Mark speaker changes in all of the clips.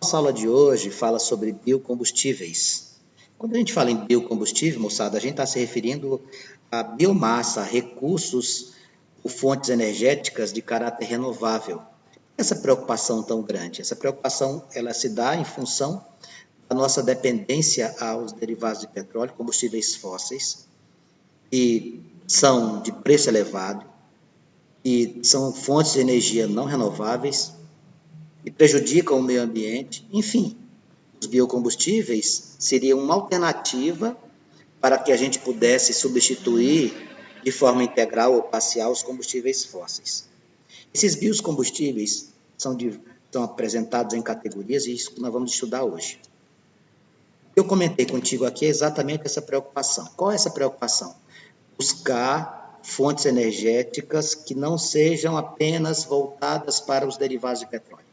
Speaker 1: nossa aula de hoje fala sobre biocombustíveis. Quando a gente fala em biocombustível, moçada, a gente está se referindo a biomassa, a recursos ou fontes energéticas de caráter renovável. Essa preocupação tão grande, essa preocupação ela se dá em função da nossa dependência aos derivados de petróleo, combustíveis fósseis, que são de preço elevado, que são fontes de energia não renováveis, que prejudicam o meio ambiente. Enfim, os biocombustíveis seriam uma alternativa para que a gente pudesse substituir de forma integral ou parcial os combustíveis fósseis. Esses biocombustíveis são apresentados em categorias e isso que nós vamos estudar hoje. O que eu comentei contigo aqui é exatamente essa preocupação. Qual é essa preocupação? Buscar fontes energéticas que não sejam apenas voltadas para os derivados de petróleo.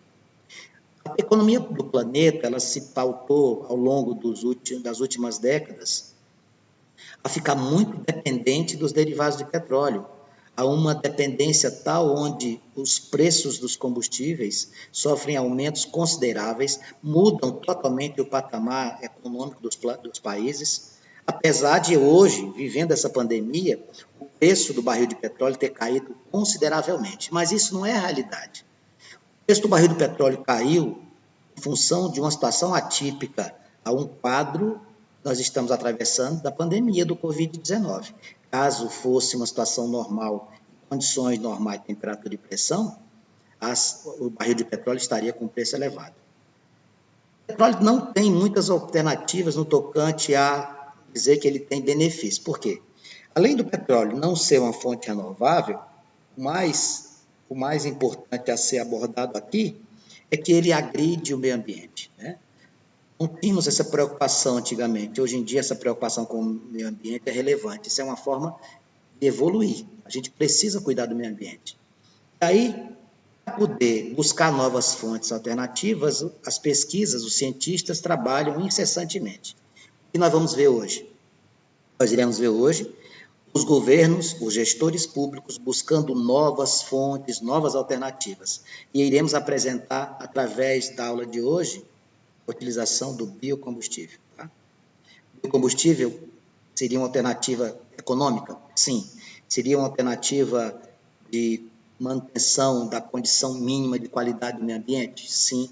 Speaker 1: A economia do planeta ela se pautou ao longo das últimas décadas a ficar muito dependente dos derivados de petróleo, a uma dependência tal onde os preços dos combustíveis sofrem aumentos consideráveis, mudam totalmente o patamar econômico dos países, apesar de hoje, vivendo essa pandemia, o preço do barril de petróleo ter caído consideravelmente, mas isso não é a realidade. O preço do barril de petróleo caiu em função de uma situação atípica, a um quadro que nós estamos atravessando da pandemia do Covid-19. Caso fosse uma situação normal, condições normais de temperatura e pressão, o barril de petróleo estaria com preço elevado. O petróleo não tem muitas alternativas no tocante a dizer que ele tem benefício. Por quê? Além do petróleo não ser uma fonte renovável, o mais importante a ser abordado aqui é que ele agride o meio ambiente, né? Não tínhamos essa preocupação antigamente. Hoje em dia, essa preocupação com o meio ambiente é relevante. Isso é uma forma de evoluir. A gente precisa cuidar do meio ambiente. E aí, para poder buscar novas fontes alternativas, as pesquisas, os cientistas trabalham incessantemente. O que nós vamos ver hoje? Nós iremos ver hoje os governos, os gestores públicos buscando novas fontes, novas alternativas. E iremos apresentar, através da aula de hoje, a utilização do biocombustível. Tá? O biocombustível seria uma alternativa econômica? Sim. Seria uma alternativa de manutenção da condição mínima de qualidade do meio ambiente? Sim.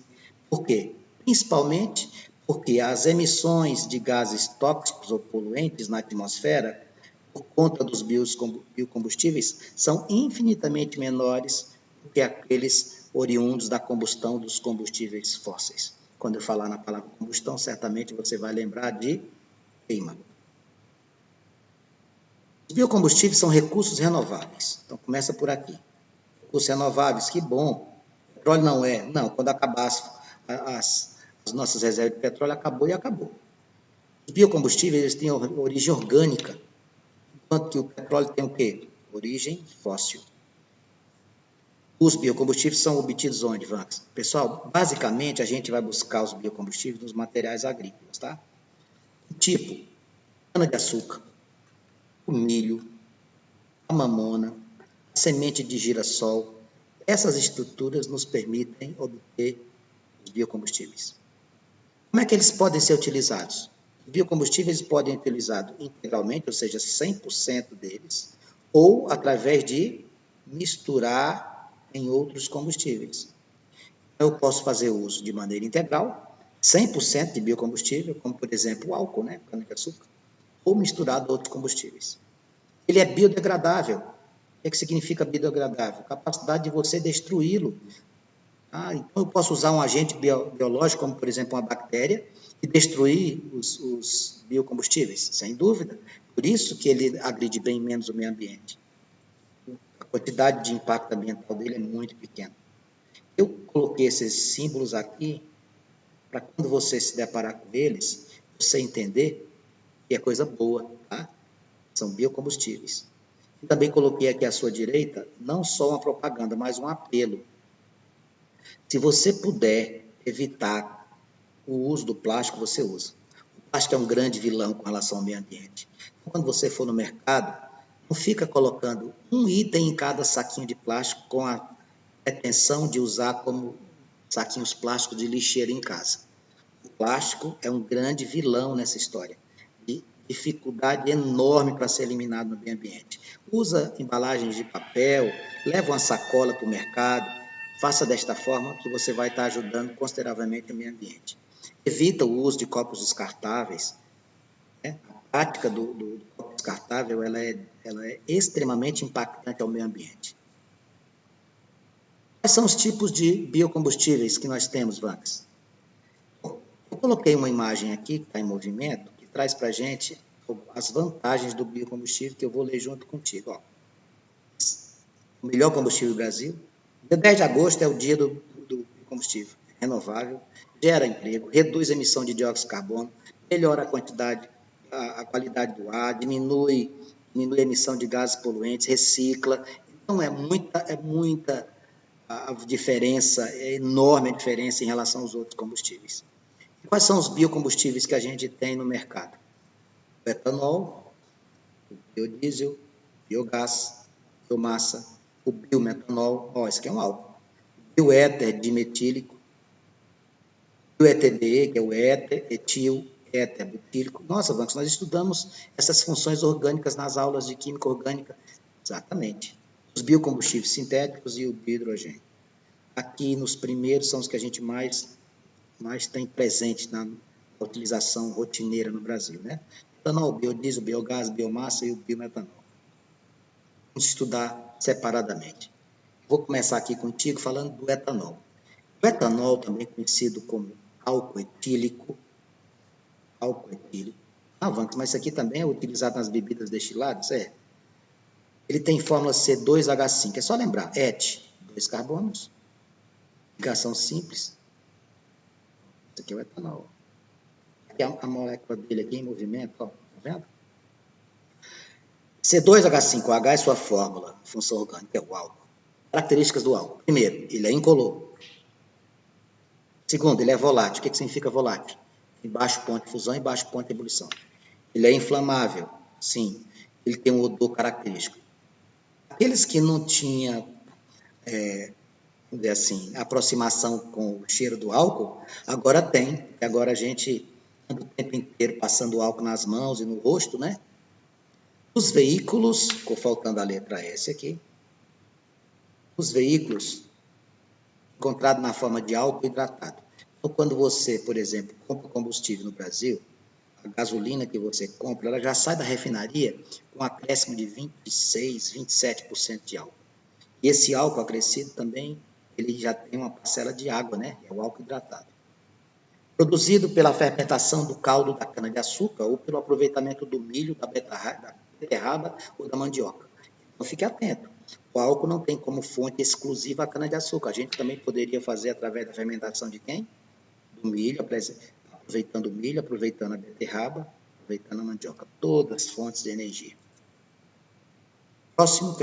Speaker 1: Por quê? Principalmente porque as emissões de gases tóxicos ou poluentes na atmosfera, por conta dos biocombustíveis, são infinitamente menores do que aqueles oriundos da combustão dos combustíveis fósseis. Quando eu falar na palavra combustão, certamente você vai lembrar de queima. Os biocombustíveis são recursos renováveis. Então, começa por aqui. Recursos renováveis, que bom. Petróleo não é. Não, quando acabar as nossas reservas de petróleo, acabou e acabou. Os biocombustíveis eles têm origem orgânica, enquanto que o petróleo tem o quê? Origem fóssil. Os biocombustíveis são obtidos onde, Vanks? Pessoal, basicamente a gente vai buscar os biocombustíveis nos materiais agrícolas, tá? Tipo, cana-de-açúcar, o milho, a mamona, a semente de girassol. Essas estruturas nos permitem obter os biocombustíveis. Como é que eles podem ser utilizados? Os biocombustíveis podem ser utilizados integralmente, ou seja, 100% deles, ou através de misturar em outros combustíveis. Eu posso fazer uso de maneira integral, 100% de biocombustível, como por exemplo o álcool, né, cana-de-açúcar, ou misturado a outros combustíveis. Ele é biodegradável. O que significa biodegradável? Capacidade de você destruí-lo. Então eu posso usar um agente biológico, como por exemplo uma bactéria, e destruir os biocombustíveis, sem dúvida. Por isso que ele agride bem menos o meio ambiente. A quantidade de impacto ambiental dele é muito pequena. Eu coloquei esses símbolos aqui para quando você se deparar com eles, você entender que é coisa boa, tá? São biocombustíveis. E também coloquei aqui à sua direita, não só uma propaganda, mas um apelo. Se você puder evitar o uso do plástico, você usa. O plástico é um grande vilão com relação ao meio ambiente. Então, quando você for no mercado, não fica colocando um item em cada saquinho de plástico com a pretensão de usar como saquinhos plásticos de lixeira em casa. O plástico é um grande vilão nessa história, de dificuldade enorme para ser eliminado no meio ambiente. Usa embalagens de papel, leva uma sacola para o mercado, faça desta forma que você vai estar ajudando consideravelmente o meio ambiente. Evita o uso de copos descartáveis, né? A prática do copo descartável ela é extremamente impactante ao meio ambiente. Quais são os tipos de biocombustíveis que nós temos, Vanks? Eu coloquei uma imagem aqui, que está em movimento, que traz para a gente as vantagens do biocombustível, que eu vou ler junto contigo. Ó. O melhor combustível do Brasil. Dia 10 de agosto é o dia do combustível renovável, gera emprego, reduz a emissão de dióxido de carbono, melhora a quantidade, a qualidade do ar, diminui a emissão de gases poluentes, recicla. Então, é muita a diferença, é enorme a diferença em relação aos outros combustíveis. E quais são os biocombustíveis que a gente tem no mercado? O etanol, o biodiesel, biogás, biomassa, o biometanol, esse aqui é um álcool, bioéter dimetílico, bioETBE, que é o éter, etil, éter butílico. Nossa, Bancos, nós estudamos essas funções orgânicas nas aulas de química orgânica. Exatamente. Os biocombustíveis sintéticos e o biohidrogênio. Aqui nos primeiros são os que a gente mais tem presente na utilização rotineira no Brasil, né? Etanol, biodiesel, biogás, biomassa e o biometanol. Vamos estudar separadamente. Vou começar aqui contigo falando do etanol. O etanol, também conhecido como álcool etílico. Vanks, mas isso aqui também é utilizado nas bebidas destiladas? Ele tem fórmula C2H5. É só lembrar, ET, 2 carbonos, ligação simples. Isso aqui é o etanol. Aqui a molécula dele aqui em movimento, ó, tá vendo? C2H5OH é sua fórmula, função orgânica, é o álcool. Características do álcool. Primeiro, ele é incolor. Segundo, ele é volátil. O que significa volátil? Tem baixo ponto de fusão e baixo ponto de ebulição. Ele é inflamável, sim. Ele tem um odor característico. Aqueles que não tinham, vamos dizer assim, aproximação com o cheiro do álcool, agora tem. Agora a gente anda o tempo inteiro passando álcool nas mãos e no rosto, né? Os veículos, ficou faltando a letra S aqui, os veículos encontrados na forma de álcool hidratado. Então, quando você, por exemplo, compra combustível no Brasil, a gasolina que você compra, ela já sai da refinaria com um acréscimo de 26%, 27% de álcool. E esse álcool acrescido também, ele já tem uma parcela de água, né? É o álcool hidratado. Produzido pela fermentação do caldo da cana-de-açúcar ou pelo aproveitamento do milho, da beterraba ou da mandioca. Então, fique atento. O álcool não tem como fonte exclusiva a cana-de-açúcar. A gente também poderia fazer através da fermentação de quem? Do milho, aproveitando o milho, aproveitando a beterraba, aproveitando a mandioca. Todas fontes de energia. Próximo aspecto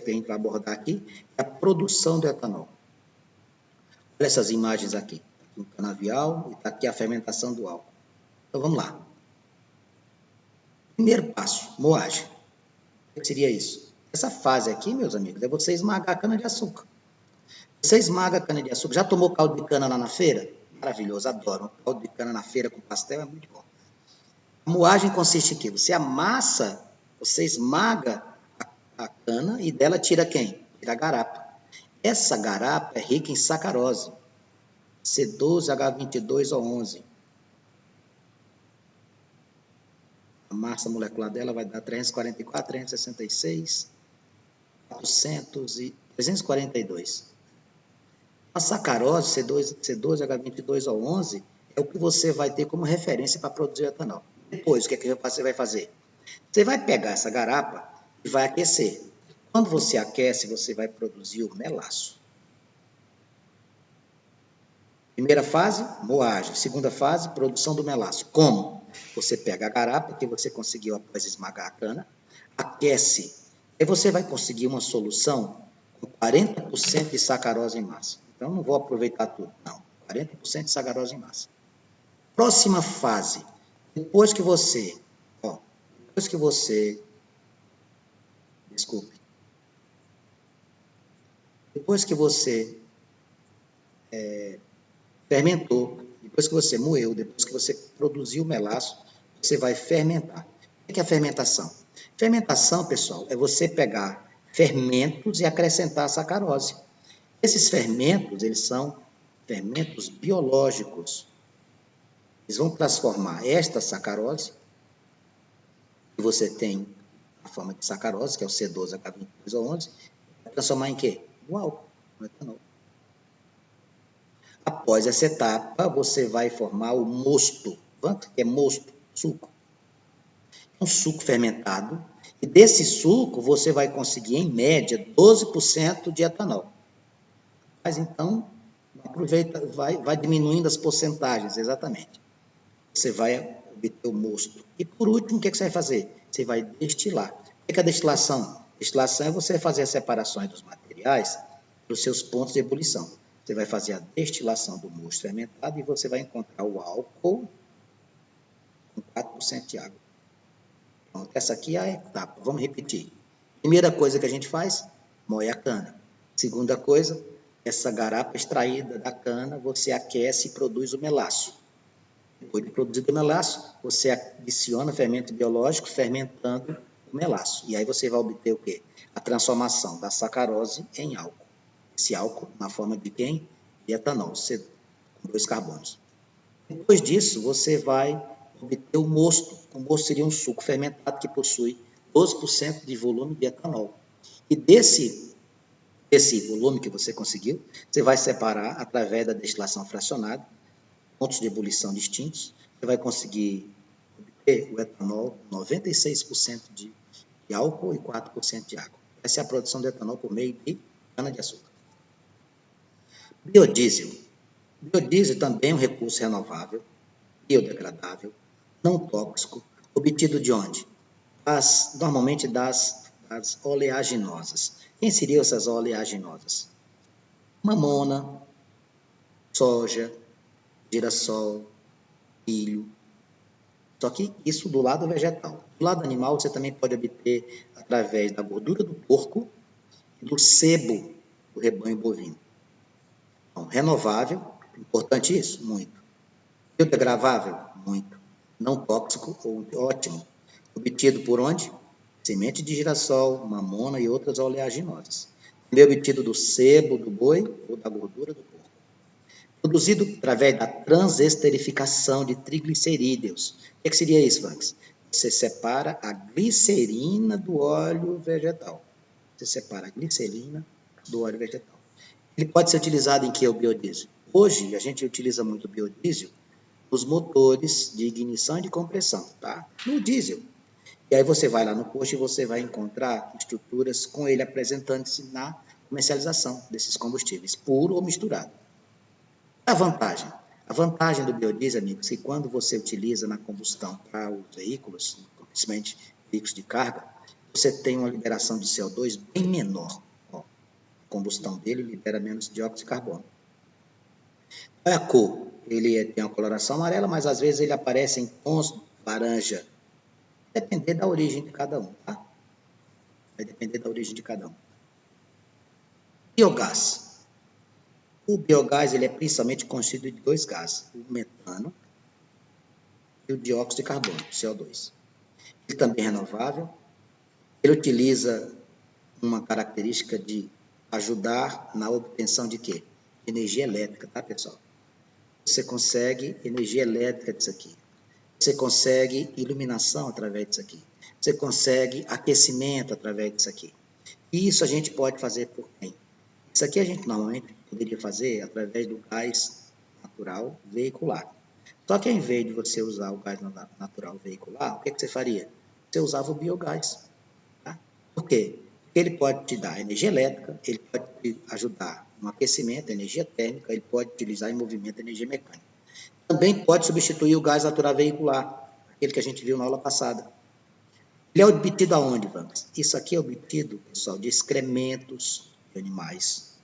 Speaker 1: que a gente vai abordar aqui é a produção do etanol. Olha essas imagens aqui. Aqui o canavial e está aqui a fermentação do álcool. Então, vamos lá. Primeiro passo, moagem. O que seria isso? Essa fase aqui, meus amigos, é você esmagar a cana-de-açúcar. Você esmaga a cana-de-açúcar. Já tomou caldo de cana lá na feira? Maravilhoso, adoro. Caldo de cana na feira com pastel é muito bom. A moagem consiste em quê? Você amassa, você esmaga a cana e dela tira quem? Tira a garapa. Essa garapa é rica em sacarose. C12H22O11. A massa molecular dela vai dar 344, 366, 400 e 342. A sacarose, C12H22O11, é o que você vai ter como referência para produzir etanol. Depois, o que é que você vai fazer? Você vai pegar essa garapa e vai aquecer. Quando você aquece, você vai produzir o melaço. Primeira fase, moagem. Segunda fase, produção do melaço. Como? Você pega a garapa que você conseguiu após esmagar a cana, aquece, e você vai conseguir uma solução com 40% de sacarose em massa. Então, não vou aproveitar tudo, não. 40% de sacarose em massa. Próxima fase, depois que você fermentou, depois que você moeu, depois que você produziu o melaço, você vai fermentar. O que é a fermentação? Fermentação, pessoal, é você pegar fermentos e acrescentar a sacarose. Esses fermentos, eles são fermentos biológicos. Eles vão transformar esta sacarose, que você tem a forma de sacarose, que é o C12H22O11, vai transformar em quê? No álcool, no etanol. Após essa etapa, você vai formar o mosto. Quanto que é mosto? Suco. Um suco fermentado. E desse suco, você vai conseguir, em média, 12% de etanol. Mas então, aproveita, vai diminuindo as porcentagens, exatamente. Você vai obter o mosto. E por último, o que você vai fazer? Você vai destilar. O que é a destilação? Destilação é você fazer as separações dos materiais para os seus pontos de ebulição. Você vai fazer a destilação do mosto fermentado e você vai encontrar o álcool com 4% de água. Pronto, essa aqui é a etapa. Vamos repetir. Primeira coisa que a gente faz, moe a cana. Segunda coisa, essa garapa extraída da cana, você aquece e produz o melaço. Depois de produzido o melaço, você adiciona fermento biológico, fermentando o melaço. E aí você vai obter o quê? A transformação da sacarose em álcool. Esse álcool, na forma de quem? De etanol, com 2 carbonos. Depois disso, você vai obter o mosto. O mosto seria um suco fermentado que possui 12% de volume de etanol. E desse volume que você conseguiu, você vai separar através da destilação fracionada, pontos de ebulição distintos, você vai conseguir obter o etanol com 96% de álcool e 4% de água. Essa é a produção de etanol por meio de cana-de-açúcar. Biodiesel. Biodiesel também é um recurso renovável, biodegradável, não tóxico, obtido de onde? Normalmente das oleaginosas. Quem seriam essas oleaginosas? Mamona, soja, girassol, milho. Só que isso do lado vegetal. Do lado animal, você também pode obter através da gordura do porco e do sebo do rebanho bovino. Então, renovável, importante isso? Muito. Biodegradável? Muito. Não tóxico, ótimo. Obtido por onde? Semente de girassol, mamona e outras oleaginosas. Também obtido do sebo do boi ou da gordura do porco. Produzido através da transesterificação de triglicerídeos. O que seria isso, Vanks? Você separa a glicerina do óleo vegetal. Você separa a glicerina do óleo vegetal. Ele pode ser utilizado em que o biodiesel? Hoje, a gente utiliza muito o biodiesel nos motores de ignição e de compressão, tá? No diesel. E aí você vai lá no posto e você vai encontrar estruturas com ele apresentando-se na comercialização desses combustíveis, puro ou misturado. A vantagem? A vantagem do biodiesel, amigos, é que quando você utiliza na combustão para os veículos, principalmente veículos de carga, você tem uma liberação de CO2 bem menor. Ó, a combustão dele libera menos dióxido de carbono. Qual é a cor? Ele tem uma coloração amarela, mas às vezes ele aparece em tons laranja. Vai depender da origem de cada um, tá? Vai depender da origem de cada um. Biogás. O biogás ele é principalmente constituído de 2 gases, o metano e o dióxido de carbono, CO2. Ele também é renovável. Ele utiliza uma característica de ajudar na obtenção de quê? Energia elétrica, tá, pessoal? Você consegue energia elétrica disso aqui. Você consegue iluminação através disso aqui. Você consegue aquecimento através disso aqui. E isso a gente pode fazer por quem? Isso aqui a gente normalmente poderia fazer através do gás natural veicular. Só que ao invés de você usar o gás natural veicular, o que você faria? Você usava o biogás. Tá? Por quê? Porque ele pode te dar energia elétrica, ele pode te ajudar no aquecimento, energia térmica, ele pode utilizar em movimento energia mecânica. Também pode substituir o gás natural veicular, aquele que a gente viu na aula passada. Ele é obtido aonde, Vamos? Isso aqui é obtido, pessoal, de excrementos de animais,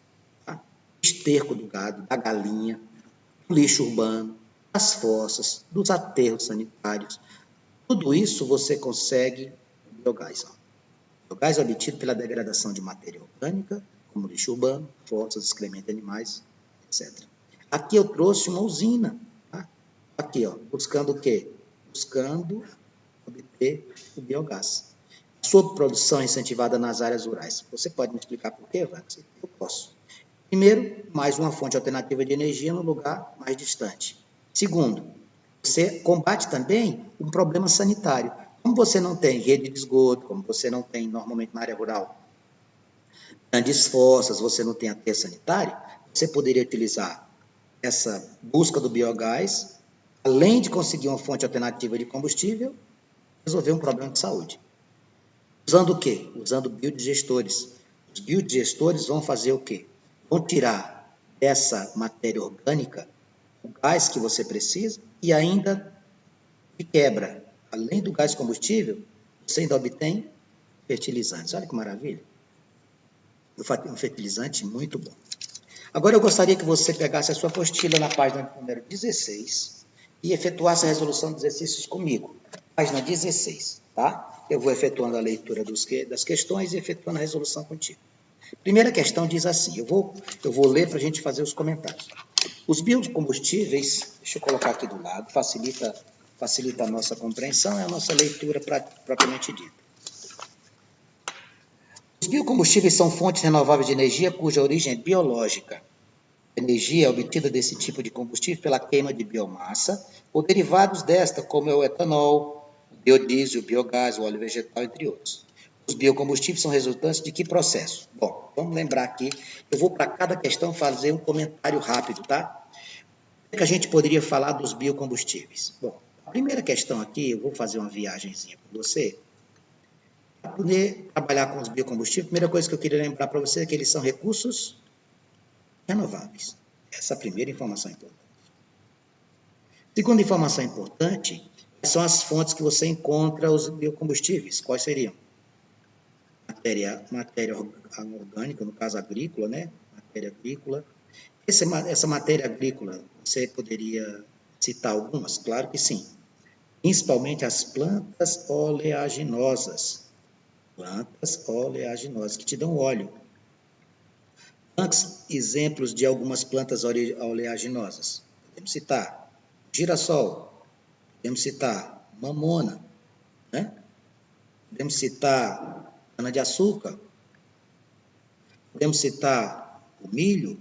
Speaker 1: tá? Esterco do gado, da galinha, do lixo urbano, das fossas, dos aterros sanitários. Tudo isso você consegue no biogás. O biogás é obtido pela degradação de matéria orgânica, como lixo urbano, fossas, excrementos de animais, etc. Aqui eu trouxe uma usina. Tá? Aqui, ó, buscando o quê? Buscando obter o biogás. Sua produção é incentivada nas áreas rurais. Você pode me explicar por quê, Vax? Eu posso. Primeiro, mais uma fonte alternativa de energia no lugar mais distante. Segundo, você combate também um problema sanitário. Como você não tem rede de esgoto, como você não tem, normalmente na área rural, grandes fossas, você não tem aterro sanitário, você poderia utilizar essa busca do biogás, além de conseguir uma fonte alternativa de combustível, resolver um problema de saúde. Usando o quê? Usando biodigestores. Os biodigestores vão fazer o quê? Vão tirar dessa matéria orgânica o gás que você precisa e ainda de quebra, além do gás combustível, você ainda obtém fertilizantes. Olha que maravilha. Um fertilizante muito bom. Agora eu gostaria que você pegasse a sua apostila na página número 16 e efetuasse a resolução dos exercícios comigo. Página 16, tá? Eu vou efetuando a leitura das questões e efetuando a resolução contigo. Primeira questão diz assim, eu vou ler para a gente fazer os comentários. Os biocombustíveis, deixa eu colocar aqui do lado, facilita a nossa compreensão e a nossa leitura propriamente dita. Os biocombustíveis são fontes renováveis de energia cuja origem é biológica. A energia é obtida desse tipo de combustível pela queima de biomassa ou derivados desta, como é o etanol, o biodiesel, o biogás, o óleo vegetal, entre outros. Os biocombustíveis são resultantes de que processo? Bom, vamos lembrar aqui, eu vou para cada questão fazer um comentário rápido, tá? O que a gente poderia falar dos biocombustíveis? Bom, a primeira questão aqui, eu vou fazer uma viagenzinha com você. Para poder trabalhar com os biocombustíveis, a primeira coisa que eu queria lembrar para você é que eles são recursos renováveis. Essa é a primeira informação importante. Segunda informação importante são as fontes que você encontra os biocombustíveis. Quais seriam? Matéria orgânica, no caso agrícola, né? Matéria agrícola. Essa matéria agrícola, você poderia citar algumas? Claro que sim. Principalmente as plantas oleaginosas. Plantas oleaginosas, que te dão óleo. Quantos exemplos de algumas plantas oleaginosas? Podemos citar girassol, podemos citar mamona, né? Podemos citar cana-de-açúcar, podemos citar o milho.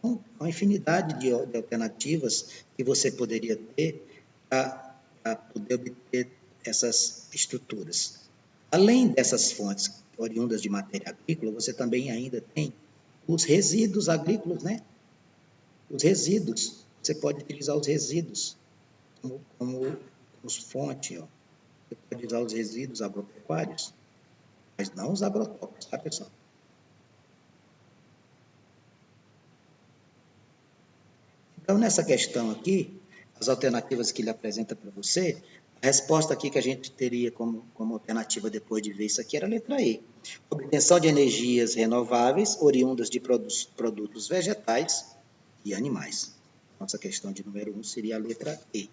Speaker 1: Uma infinidade de alternativas que você poderia ter para poder obter essas estruturas. Além dessas fontes oriundas de matéria agrícola, você também ainda tem os resíduos agrícolas, né? Os resíduos, você pode utilizar os resíduos como fonte, ó. Você pode usar os resíduos agropecuários, mas não os agrotóxicos, tá, pessoal? Então, nessa questão aqui, as alternativas que ele apresenta para você, a resposta aqui que a gente teria como alternativa depois de ver isso aqui era a letra E. Obtenção de energias renováveis oriundas de produtos vegetais e animais. Nossa questão de número 1 seria a letra E.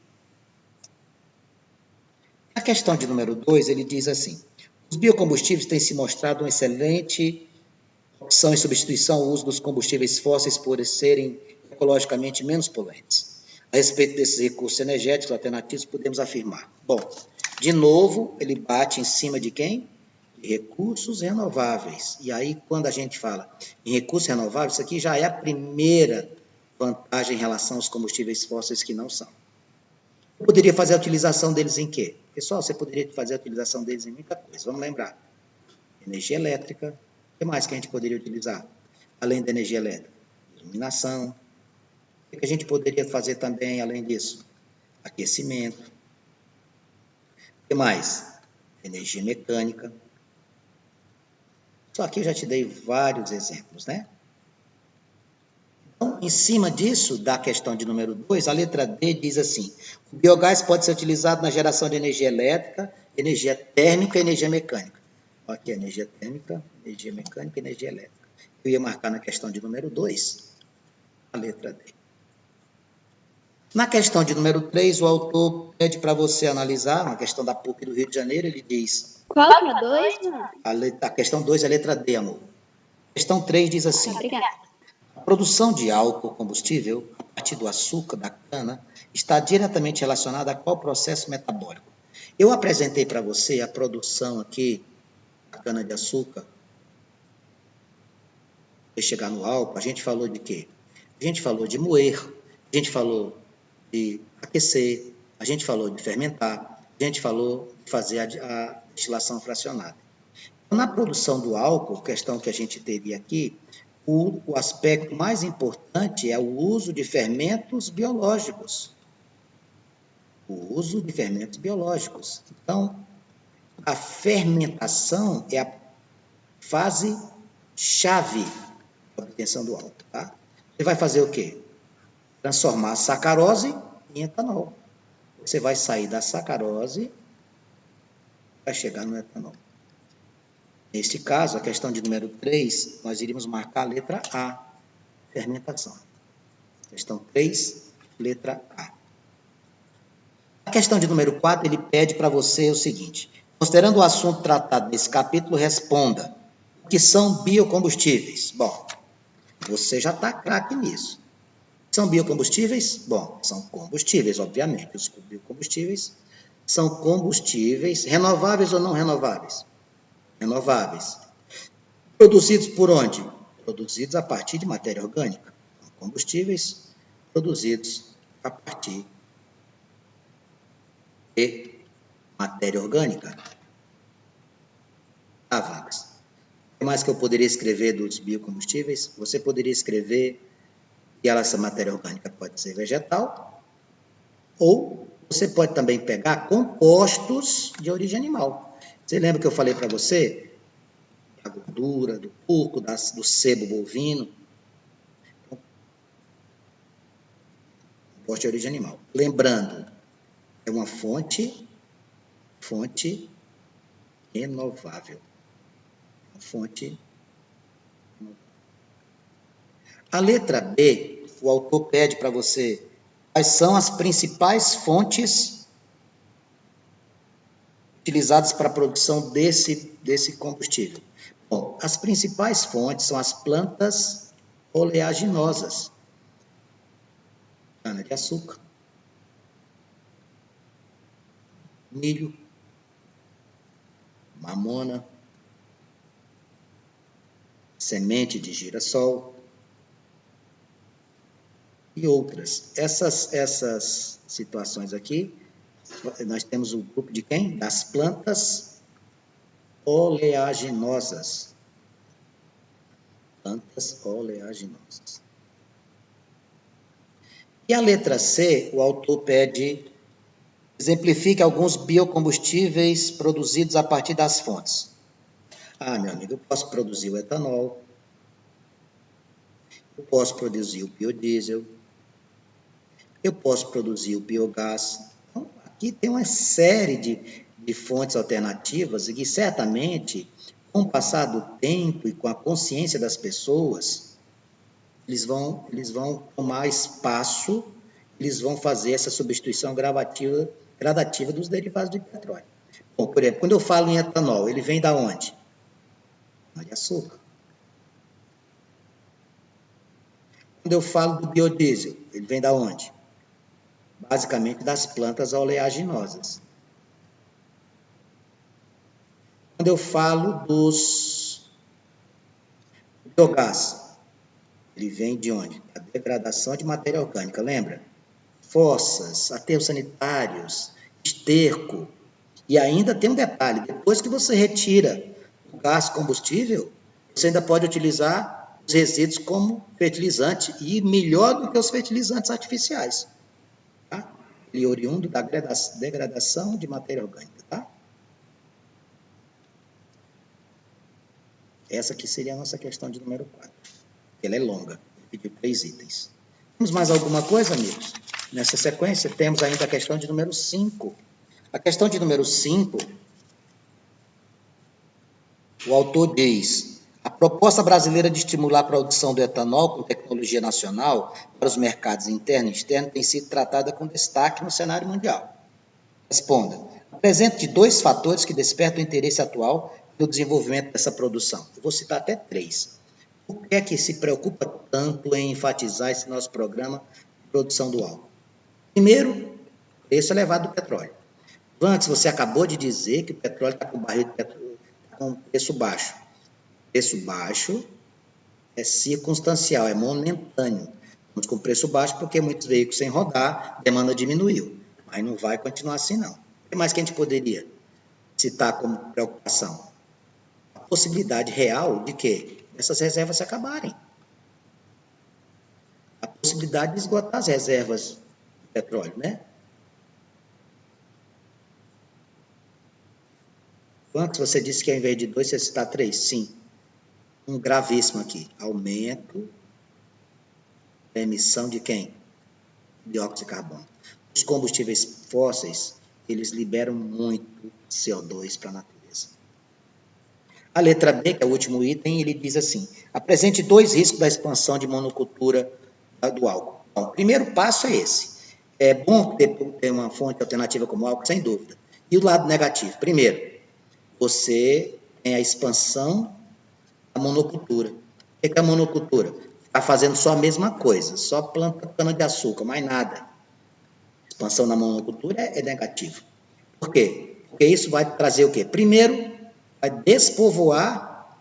Speaker 1: A questão de número 2, ele diz assim, os biocombustíveis têm se mostrado uma excelente opção em substituição ao uso dos combustíveis fósseis por serem ecologicamente menos poluentes. A respeito desses recursos energéticos alternativos, podemos afirmar. Bom, de novo, ele bate em cima de quem? De recursos renováveis. E aí, quando a gente fala em recursos renováveis, isso aqui já é a primeira vantagem em relação aos combustíveis fósseis que não são. Eu poderia fazer a utilização deles em quê? Pessoal, você poderia fazer a utilização deles em muita coisa. Vamos lembrar. Energia elétrica. O que mais que a gente poderia utilizar? Além da energia elétrica? Iluminação. O que a gente poderia fazer também, além disso? Aquecimento. O que mais? Energia mecânica. Só aqui eu já te dei vários exemplos, né? Então, em cima disso, da questão de número 2, a letra D diz assim, o biogás pode ser utilizado na geração de energia elétrica, energia térmica e energia mecânica. Aqui, energia térmica, energia mecânica e energia elétrica. Eu ia marcar na questão de número 2, a letra D. Na questão de número 3, o autor pede para você analisar, uma questão da PUC do Rio de Janeiro, ele diz...
Speaker 2: Qual é a 2?
Speaker 1: A questão 2 é a letra D, amor. A questão 3 diz assim...
Speaker 2: Obrigada.
Speaker 1: A produção de álcool combustível a partir do açúcar, da cana, está diretamente relacionada a qual processo metabólico? Eu apresentei para você a produção aqui da cana-de-açúcar. E chegar no álcool, a gente falou de quê? A gente falou de moer, a gente falou de aquecer, a gente falou de fermentar, a gente falou de fazer a destilação fracionada. Na produção do álcool, questão que a gente teria aqui, o aspecto mais importante é o uso de fermentos biológicos. O uso de fermentos biológicos. Então, a fermentação é a fase chave da obtenção do álcool. Tá? Você vai fazer o quê? Transformar a sacarose em etanol. Você vai sair da sacarose, vai chegar no etanol. Neste caso, a questão de número 3, nós iríamos marcar a letra A, fermentação. Questão 3, letra A. A questão de número 4, ele pede para você o seguinte: considerando o assunto tratado nesse capítulo, responda o que são biocombustíveis. Bom, você já está craque nisso. São biocombustíveis? Bom, são combustíveis, obviamente. Os biocombustíveis são combustíveis renováveis ou não renováveis? Renováveis. Produzidos por onde? Produzidos a partir de matéria orgânica. Combustíveis produzidos a partir de matéria orgânica. Ah, Vargas. O que mais que eu poderia escrever dos biocombustíveis? Você poderia escrever que essa matéria orgânica pode ser vegetal, ou você pode também pegar compostos de origem animal. Você lembra que eu falei para você da gordura, do porco, do sebo bovino? Composto de origem animal. Lembrando, é uma fonte renovável. Uma fonte renovável. A letra B, o autor pede para você quais são as principais fontes utilizadas para a produção desse combustível. Bom, as principais fontes são as plantas oleaginosas. Cana-de-açúcar, milho, mamona, semente de girassol e outras. Essas situações aqui, nós temos o grupo de quem? Das plantas oleaginosas. Plantas oleaginosas. E a letra C, o autor pede, exemplifique alguns biocombustíveis produzidos a partir das fontes. Ah, meu amigo, eu posso produzir o etanol, eu posso produzir o biodiesel, eu posso produzir o biogás. Então, aqui tem uma série de fontes alternativas e que certamente, com o passar do tempo e com a consciência das pessoas, eles vão tomar espaço, eles vão fazer essa substituição gradativa dos derivados de petróleo. Bom, por exemplo, quando eu falo em etanol, ele vem da onde? De açúcar. Quando eu falo do biodiesel, ele vem da onde? Basicamente das plantas oleaginosas. Quando eu falo dos biogás, ele vem de onde? A degradação de matéria orgânica, lembra? Fossas, aterros sanitários, esterco. E ainda tem um detalhe, depois que você retira o gás combustível, você ainda pode utilizar os resíduos como fertilizante e melhor do que os fertilizantes artificiais. Tá? Ele é oriundo da degradação de matéria orgânica. Tá? Essa aqui seria a nossa questão de número 4. Ela é longa, pediu 3 itens. Temos mais alguma coisa, amigos? Nessa sequência, temos ainda a questão de número 5. A questão de número 5, o autor diz: a proposta brasileira de estimular a produção do etanol com tecnologia nacional para os mercados interno e externo tem sido tratada com destaque no cenário mundial. Responda: apresente 2 fatores que despertam o interesse atual no desenvolvimento dessa produção. Eu vou citar até 3. Por que é que se preocupa tanto em enfatizar esse nosso programa de produção do álcool? Primeiro, preço elevado do petróleo. Antes, você acabou de dizer que o petróleo está com barril de petróleo com preço baixo. Preço baixo é circunstancial, é momentâneo. Estamos com preço baixo porque muitos veículos sem rodar, a demanda diminuiu. Mas não vai continuar assim, não. O que mais que a gente poderia citar como preocupação? A possibilidade real de que essas reservas se acabarem. A possibilidade de esgotar as reservas de petróleo, né? Quantos você disse que ao invés de 2, você citar 3? Sim. Um gravíssimo aqui. Aumento da emissão de quem? Dióxido de carbono. Os combustíveis fósseis, eles liberam muito CO2 para a natureza. A letra B, que é o último item, ele diz assim: apresente 2 riscos da expansão de monocultura do álcool. Bom, o primeiro passo é esse. É bom ter uma fonte alternativa como álcool, sem dúvida. E o lado negativo? Primeiro, você tem a expansão da monocultura. O que é a monocultura? Está fazendo só a mesma coisa, só planta cana-de-açúcar, mais nada. Expansão na monocultura é negativo. Por quê? Porque isso vai trazer o quê? Primeiro, vai despovoar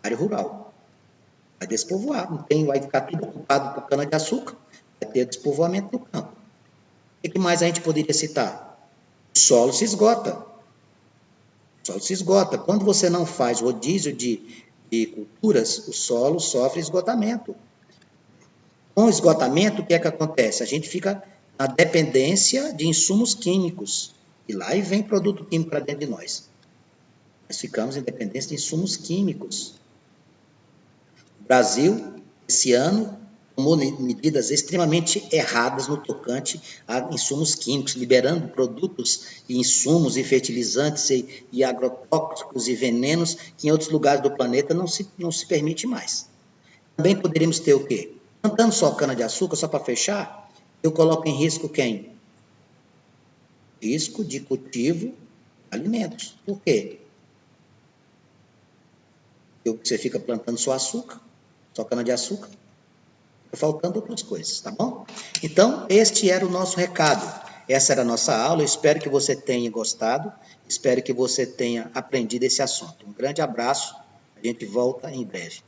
Speaker 1: a área rural. Vai despovoar, não tem, vai ficar tudo ocupado por cana-de-açúcar, vai ter despovoamento do campo. O que mais a gente poderia citar? O solo se esgota. O solo se esgota. Quando você não faz rodízio de culturas, o solo sofre esgotamento. Com o esgotamento, o que é que acontece? A gente fica na dependência de insumos químicos. E lá e vem produto químico para dentro de nós. Nós ficamos em dependência de insumos químicos. O Brasil, esse ano, tomou medidas extremamente erradas no tocante a insumos químicos, liberando produtos e insumos e fertilizantes e agrotóxicos e venenos que em outros lugares do planeta não se permite mais. Também poderíamos ter o quê? Plantando só cana-de-açúcar, só para fechar, eu coloco em risco quem? Risco de cultivo de alimentos. Por quê? Porque você fica plantando só açúcar, só cana-de-açúcar, faltando outras coisas, tá bom? Então, este era o nosso recado. Essa era a nossa aula. Eu espero que você tenha gostado. Espero que você tenha aprendido esse assunto. Um grande abraço. A gente volta em breve.